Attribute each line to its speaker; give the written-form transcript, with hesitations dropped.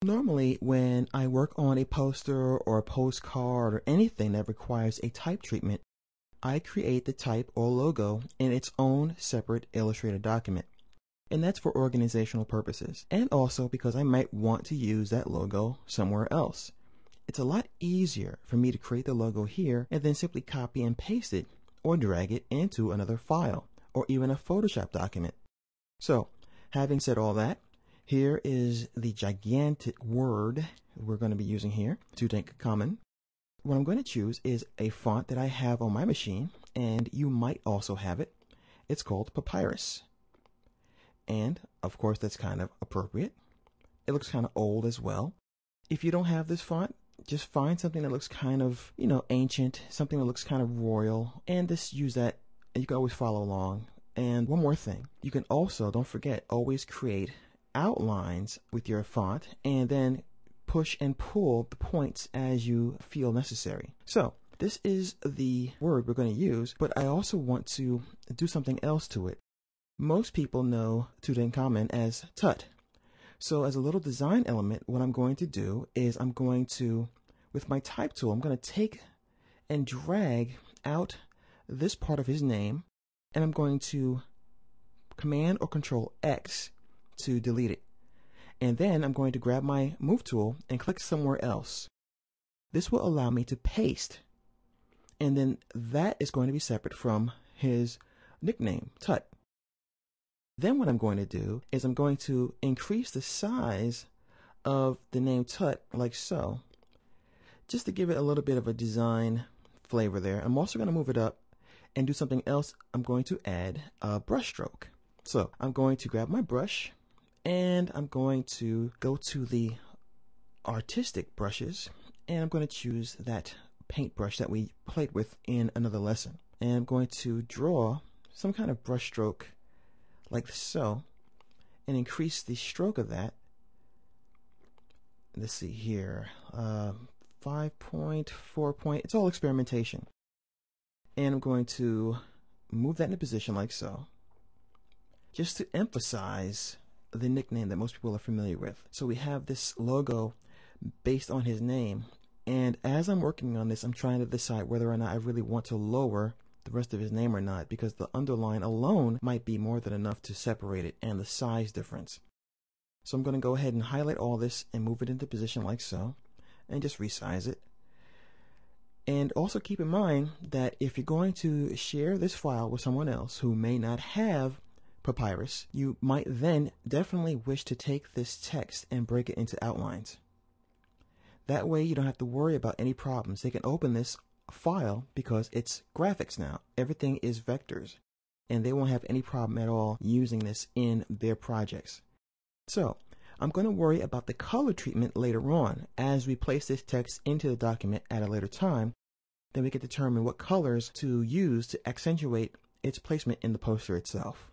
Speaker 1: Normally, when I work on a poster or a postcard or anything that requires a type treatment, I create the type or logo in its own separate Illustrator document. And that's for organizational purposes, and also because I might want to use that logo somewhere else. It's a lot easier for me to create the logo here and then simply copy and paste it or drag it into another file or even a Photoshop document. So, having said all that, here is the gigantic word we're going to be using here, Tutankhamun. What I'm going to choose is a font that I have on my machine, and you might also have it. It's called Papyrus. And, of course, that's kind of appropriate. It looks kind of old as well. If you don't have this font, just find something that looks kind of, ancient, something that looks kind of royal, and just use that, and you can always follow along. And one more thing, you can also, don't forget, always create outlines with your font and then push and pull the points as you feel necessary. So this is the word we're going to use, but I also want to do something else to it. Most people know Tutankhamun as Tut. So as a little design element, what I'm going to do is I'm going to, with my type tool, I'm going to take and drag out this part of his name, and I'm going to Command or Control X to delete it. And then I'm going to grab my Move tool and click somewhere else. This will allow me to paste. And then that is going to be separate from his nickname, Tut. Then what I'm going to do is I'm going to increase the size of the name Tut like so, just to give it a little bit of a design flavor there. I'm also going to move it up and do something else. I'm going to add a brush stroke. So I'm going to grab my brush and I'm going to go to the artistic brushes, and I'm going to choose that paintbrush that we played with in another lesson. And I'm going to draw some kind of brush stroke like so and increase the stroke of that. Let's see here, 5 point, 4 point, it's all experimentation. And I'm going to move that into position like so, just to emphasize the nickname that most people are familiar with. So we have this logo based on his name, and as I'm working on this, I'm trying to decide whether or not I really want to lower the rest of his name or not, because the underline alone might be more than enough to separate it and the size difference. So I'm going to go ahead and highlight all this and move it into position like so, and just resize it. And also keep in mind that if you're going to share this file with someone else who may not have Papyrus, you might then definitely wish to take this text and break it into outlines. That way you don't have to worry about any problems. They can open this file because it's graphics now. Everything is vectors, and they won't have any problem at all using this in their projects. So I'm going to worry about the color treatment later on as we place this text into the document at a later time. Then we can determine what colors to use to accentuate its placement in the poster itself.